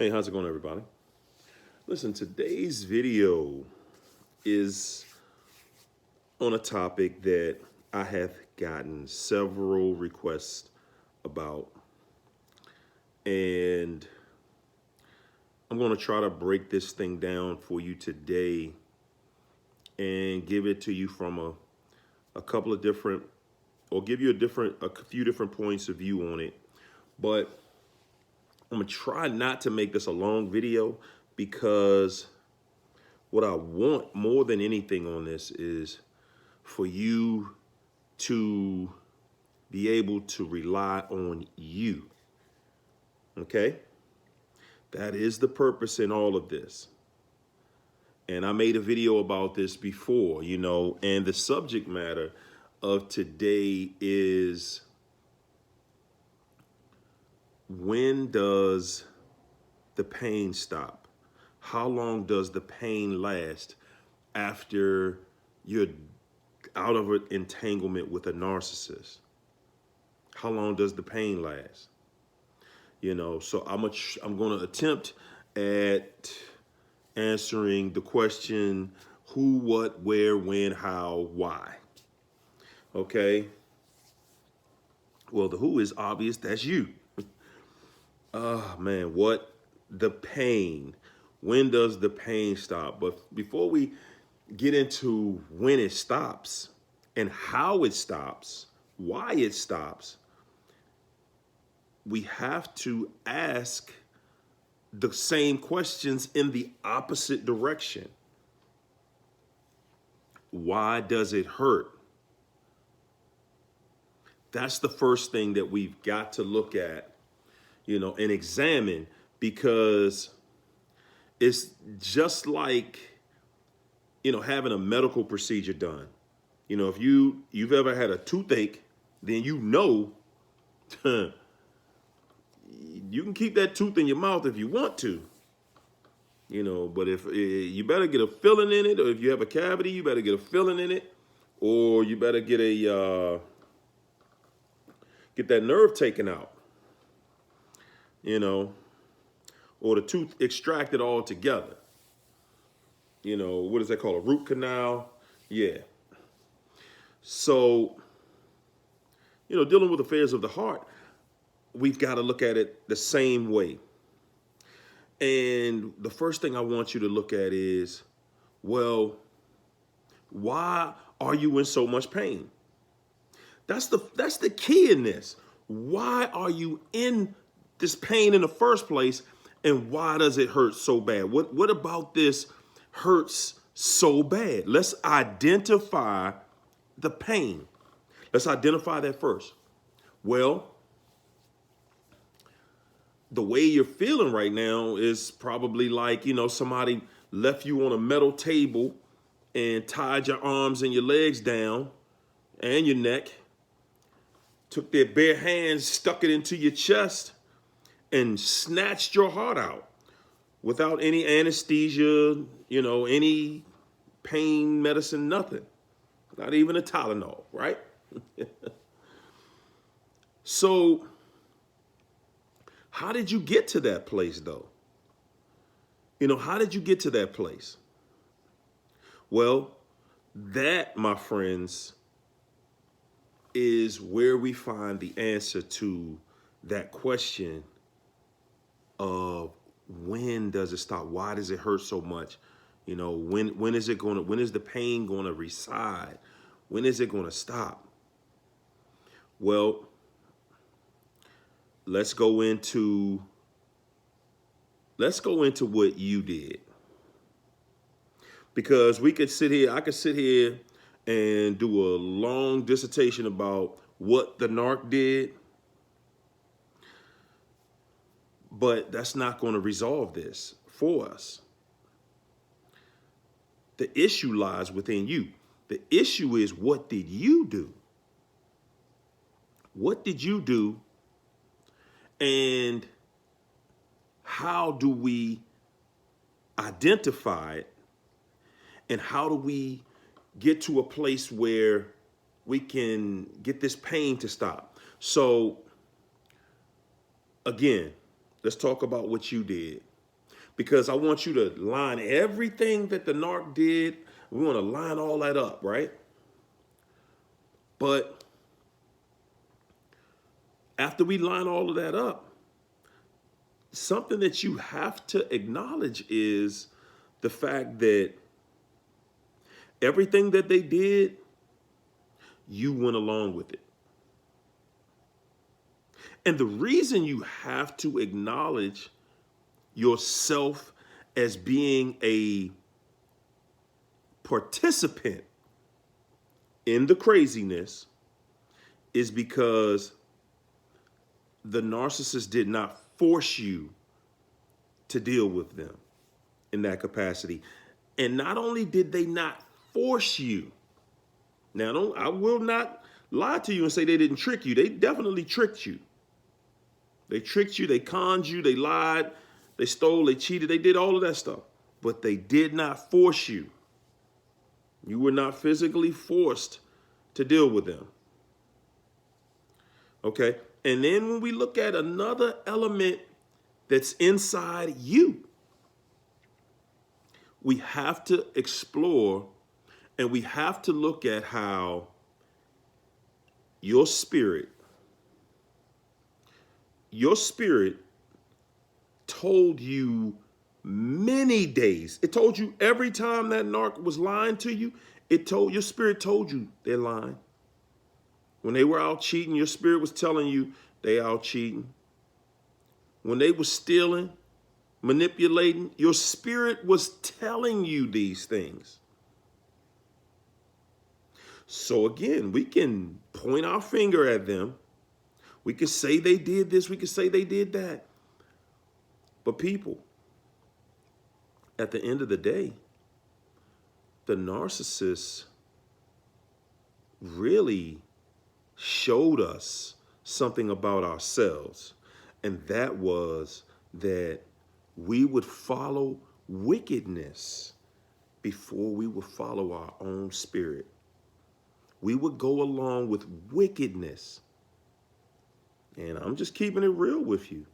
Hey, how's it going, everybody? Listen, today's video is on a topic that I have gotten several requests about, and I'm going to try to break this thing down for you today and give it to you from a couple of different, or give you a few different points of view on it. But I'm going to try not to make this a long video because what I want more than anything on this is for you to be able to rely on you. Okay? That is the purpose in all of this. And I made a video about this before, and the subject matter of today is, when does the pain stop? How long does the pain last after you're out of an entanglement with a narcissist? How long does the pain last? So I'm going to attempt at answering the question: who, what, where, when, how, why. Okay. Well, the who is obvious. That's you. Oh man, what? The pain. When does the pain stop? But before we get into when it stops and how it stops, why it stops, we have to ask the same questions in the opposite direction. Why does it hurt? That's the first thing that we've got to look at, and examine, because it's just like, having a medical procedure done. If you've ever had a toothache, then you can keep that tooth in your mouth if you want to, but if you better get a filling in it, or if you have a cavity, you better get a filling in it, or you better get that nerve taken out, or the tooth extracted altogether. What is that called? A root canal? Yeah. So, dealing with affairs of the heart, we've got to look at it the same way. And the first thing I want you to look at is, well, why are you in so much pain? That's the key in this. Why are you in this pain in the first place, and why does it hurt so bad? What about this hurts so bad? Let's identify the pain. Let's identify that first. Well, the way you're feeling right now is probably like, somebody left you on a metal table and tied your arms and your legs down and your neck, took their bare hands, stuck it into your chest, and snatched your heart out without any anesthesia, any pain medicine, nothing. Not even a Tylenol, right? So, how did you get to that place, though? How did you get to that place? Well, that, my friends, is where we find the answer to that question of when does it stop? Why does it hurt so much? When is the pain going to reside? When is it going to stop? Well, let's go into what you did. Because I could sit here and do a long dissertation about what the narc did, but that's not going to resolve this for us. The issue lies within you. The issue is, what did you do? What did you do? And how do we identify it? And how do we get to a place where we can get this pain to stop? So, again, let's talk about what you did. because I want you to line everything that the narc did. We want to line all that up, right? But after we line all of that up, something that you have to acknowledge is the fact that everything that they did, you went along with it. And the reason you have to acknowledge yourself as being a participant in the craziness is because the narcissist did not force you to deal with them in that capacity. And not only did they not force you, now I will not lie to you and say they didn't trick you. They definitely tricked you. They tricked you, they conned you, they lied, they stole, they cheated, they did all of that stuff. But they did not force you. You were not physically forced to deal with them. Okay? And then when we look at another element that's inside you, we have to explore and we have to look at how your spirit told you many days. It told you every time that narc was lying to you, your spirit told you they're lying. When they were out cheating, your spirit was telling you they out cheating. When they were stealing, manipulating, your spirit was telling you these things. So again, we can point our finger at them. We can say they did this. We can say they did that. But people, at the end of the day, the narcissist really showed us something about ourselves. And that was that we would follow wickedness before we would follow our own spirit. We would go along with wickedness. And I'm just keeping it real with you.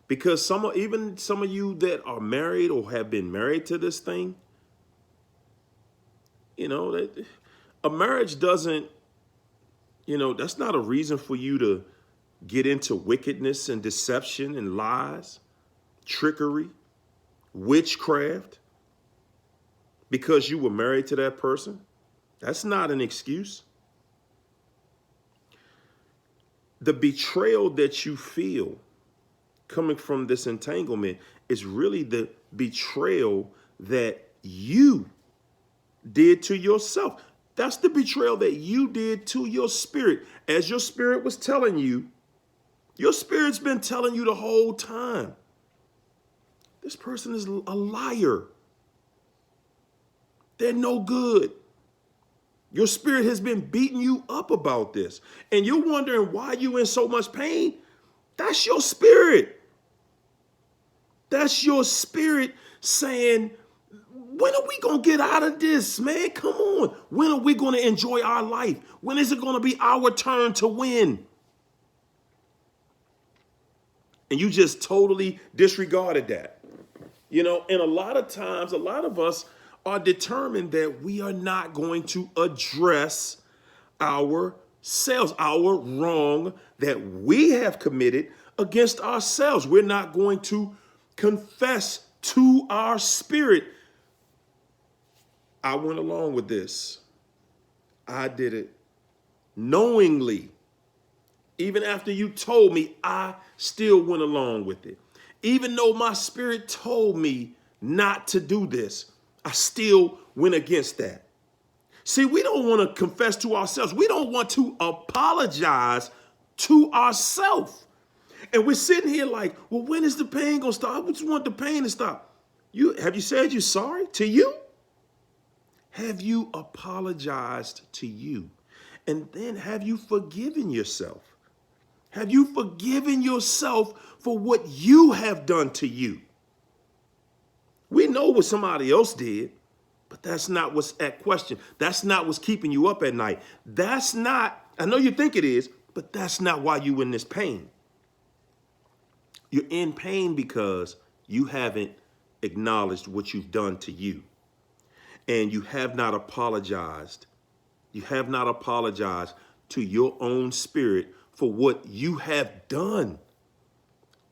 Because even some of you that are married or have been married to this thing, a marriage doesn't, that's not a reason for you to get into wickedness and deception and lies, trickery, witchcraft, because you were married to that person. That's not an excuse. The betrayal that you feel coming from this entanglement is really the betrayal that you did to yourself. That's the betrayal that you did to your spirit. As your spirit was telling you, your spirit's been telling you the whole time, this person is a liar. They're no good. Your spirit has been beating you up about this. And you're wondering why you're in so much pain. That's your spirit. That's your spirit saying, when are we going to get out of this, man? Come on. When are we going to enjoy our life? When is it going to be our turn to win? And you just totally disregarded that. And a lot of times, a lot of us are determined that we are not going to address ourselves, our wrong that we have committed against ourselves. We're not going to confess to our spirit, I went along with this. I did it knowingly. Even after you told me, I still went along with it. Even though my spirit told me not to do this, I still went against that. See, we don't want to confess to ourselves. We don't want to apologize to ourselves. And we're sitting here like, well, when is the pain going to stop? I just want the pain to stop. Have you said you're sorry to you? Have you apologized to you? And then have you forgiven yourself? Have you forgiven yourself for what you have done to you? We know what somebody else did, but that's not what's at question. That's not what's keeping you up at night. That's not, I know you think it is, but that's not why you're in this pain. You're in pain because you haven't acknowledged what you've done to you. And you have not apologized. You have not apologized to your own spirit for what you have done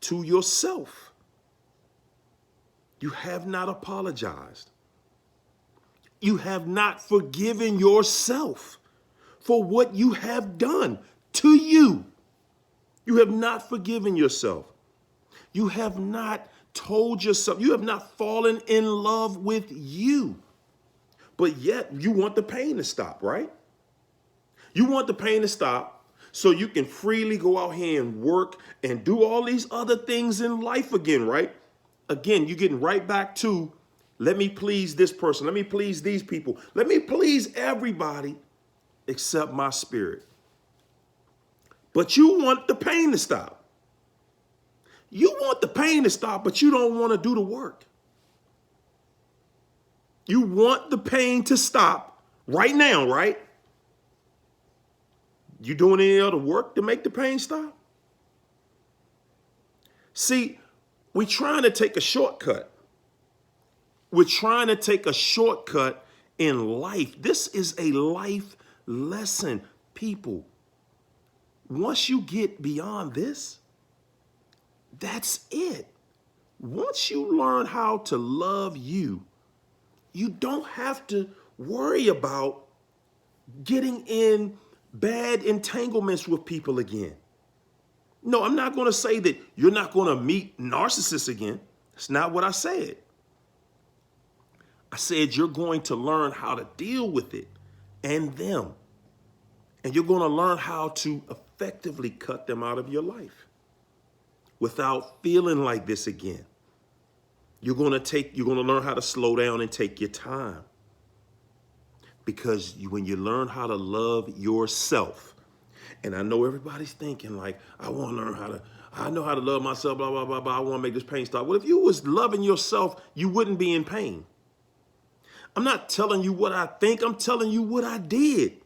to yourself. You have not apologized. You have not forgiven yourself for what you have done to you. You have not forgiven yourself. You have not told yourself, you have not fallen in love with you. But yet you want the pain to stop, right? You want the pain to stop so you can freely go out here and work and do all these other things in life again, right? Again, you're getting right back to, let me please this person. Let me please these people. Let me please everybody except my spirit. But you want the pain to stop. You want the pain to stop, but you don't want to do the work. You want the pain to stop right now, right? You doing any other work to make the pain stop? See, we're trying to take a shortcut. We're trying to take a shortcut in life. This is a life lesson, people. Once you get beyond this, that's it. Once you learn how to love you, you don't have to worry about getting in bad entanglements with people again. No, I'm not going to say that you're not going to meet narcissists again. That's not what I said. I said you're going to learn how to deal with it and them. And you're going to learn how to effectively cut them out of your life without feeling like this again. You're going to learn how to slow down and take your time. Because when you learn how to love yourself, and I know everybody's thinking like, I want to learn I know how to love myself, blah, blah, blah, blah. I want to make this pain stop. Well, if you was loving yourself, you wouldn't be in pain. I'm not telling you what I think. I'm telling you what I did.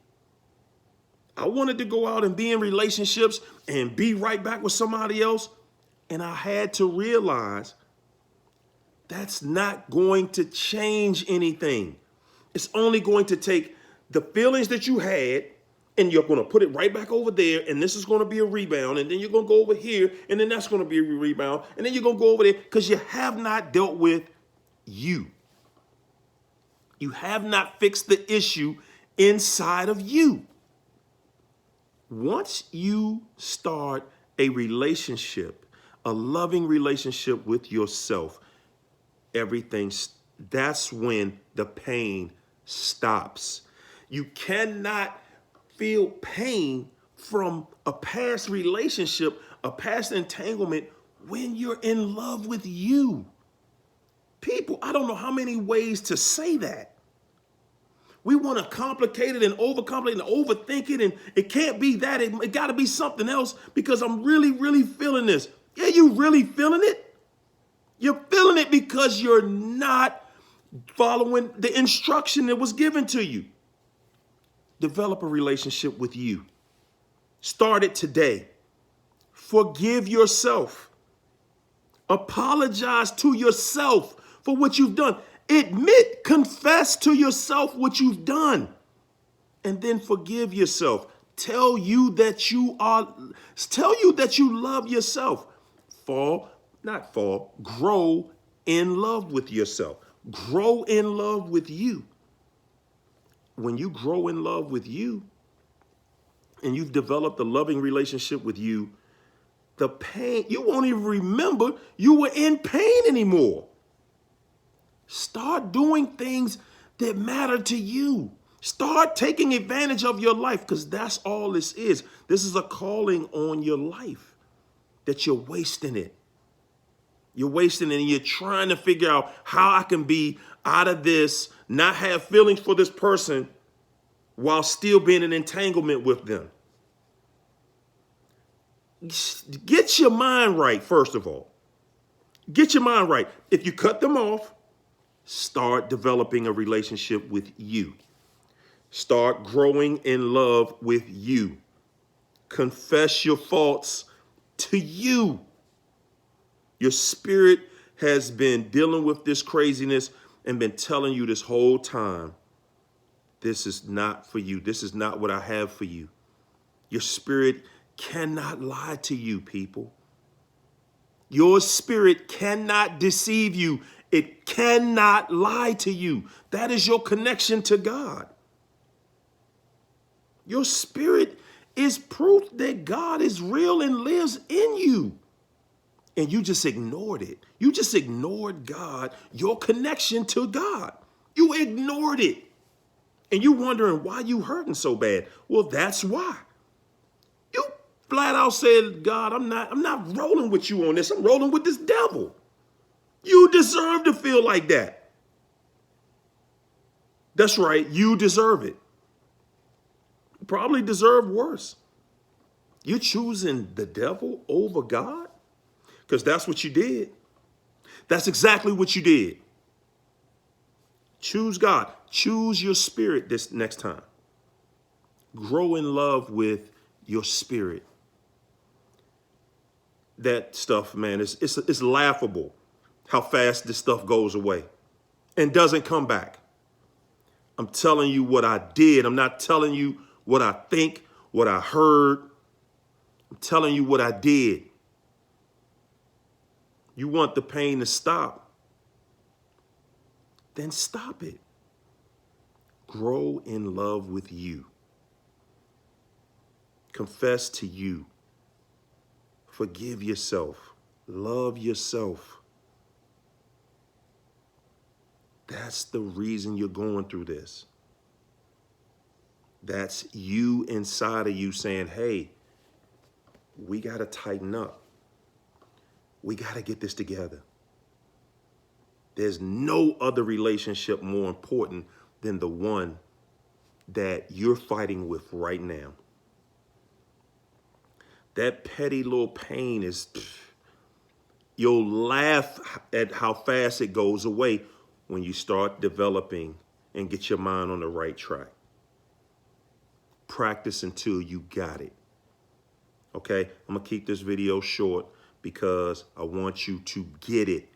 I wanted to go out and be in relationships and be right back with somebody else. And I had to realize that's not going to change anything. It's only going to take the feelings that you had and you're going to put it right back over there. And this is going to be a rebound. And then you're going to go over here. And then that's going to be a rebound. And then you're going to go over there because you have not dealt with you. You have not fixed the issue inside of you. Once you start a relationship, a loving relationship with yourself, that's when the pain stops. You cannot feel pain from a past relationship, a past entanglement when you're in love with you. People, I don't know how many ways to say that. We want to complicate it and overcomplicate and overthink it, and it can't be that. It got to be something else because I'm really, really feeling this. Yeah, you really feeling it? You're feeling it because you're not following the instruction that was given to you. Develop a relationship with you. Start it today. Forgive yourself. Apologize to yourself for what you've done. Admit, confess to yourself what you've done. And then forgive yourself. Tell you that you love yourself. Grow in love with yourself. Grow in love with you. When you grow in love with you and you've developed a loving relationship with you, the pain, you won't even remember you were in pain anymore. Start doing things that matter to you. Start taking advantage of your life because that's all this is. This is a calling on your life that you're wasting it. You're wasting it and you're trying to figure out how I can be out of this, not have feelings for this person while still being in entanglement with them. Get your mind right, first of all. Get your mind right. If you cut them off, start developing a relationship with you. Start growing in love with you. Confess your faults to you. Your spirit has been dealing with this craziness and been telling you this whole time, this is not for you. This is not what I have for you. Your spirit cannot lie to you, people. Your spirit cannot deceive you. It cannot lie to you. That is your connection to God. Your spirit is proof that God is real and lives in you. And you just ignored it. You just ignored God, your connection to God. You ignored it. And you wondering why you hurting so bad. Well, that's why. You flat out said, God, I'm not rolling with you on this. I'm rolling with this devil. You deserve to feel like that. That's right. You deserve it. You probably deserve worse. You're choosing the devil over God? Because that's what you did. That's exactly what you did. Choose God. Choose your spirit this next time. Grow in love with your spirit. That stuff, man, it's laughable how fast this stuff goes away and doesn't come back. I'm telling you what I did. I'm not telling you what I think, what I heard. I'm telling you what I did. You want the pain to stop, then stop it. Grow in love with you. Confess to you. Forgive yourself. Love yourself. That's the reason you're going through this. That's you inside of you saying, hey, we got to tighten up. We got to get this together. There's no other relationship more important than the one that you're fighting with right now. That petty little pain is, you'll laugh at how fast it goes away when you start developing and get your mind on the right track. Practice until you got it. Okay, I'm gonna keep this video short because I want you to get it.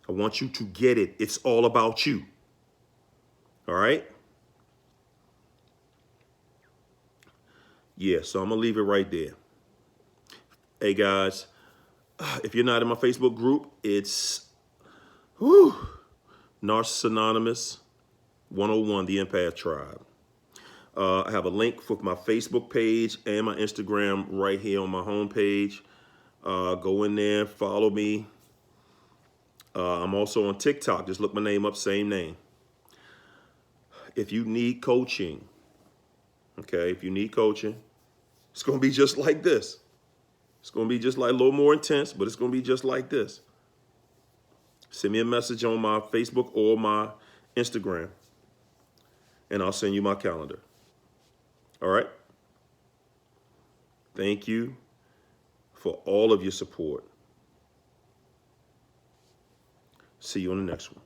I want you to get it. It's all about you. All right? Yeah, so I'm gonna leave it right there. Hey guys, if you're not in my Facebook group, it's Narcissist Anonymous 101, the Empath Tribe. I have a link for my Facebook page and my Instagram right here on my homepage. Go in there, follow me. I'm also on TikTok. Just look my name up, same name. If you need coaching, okay, if you need coaching, it's going to be just like this. It's going to be just like a little more intense, but it's going to be just like this. Send me a message on my Facebook or my Instagram, and I'll send you my calendar. All right? Thank you for all of your support. See you on the next one.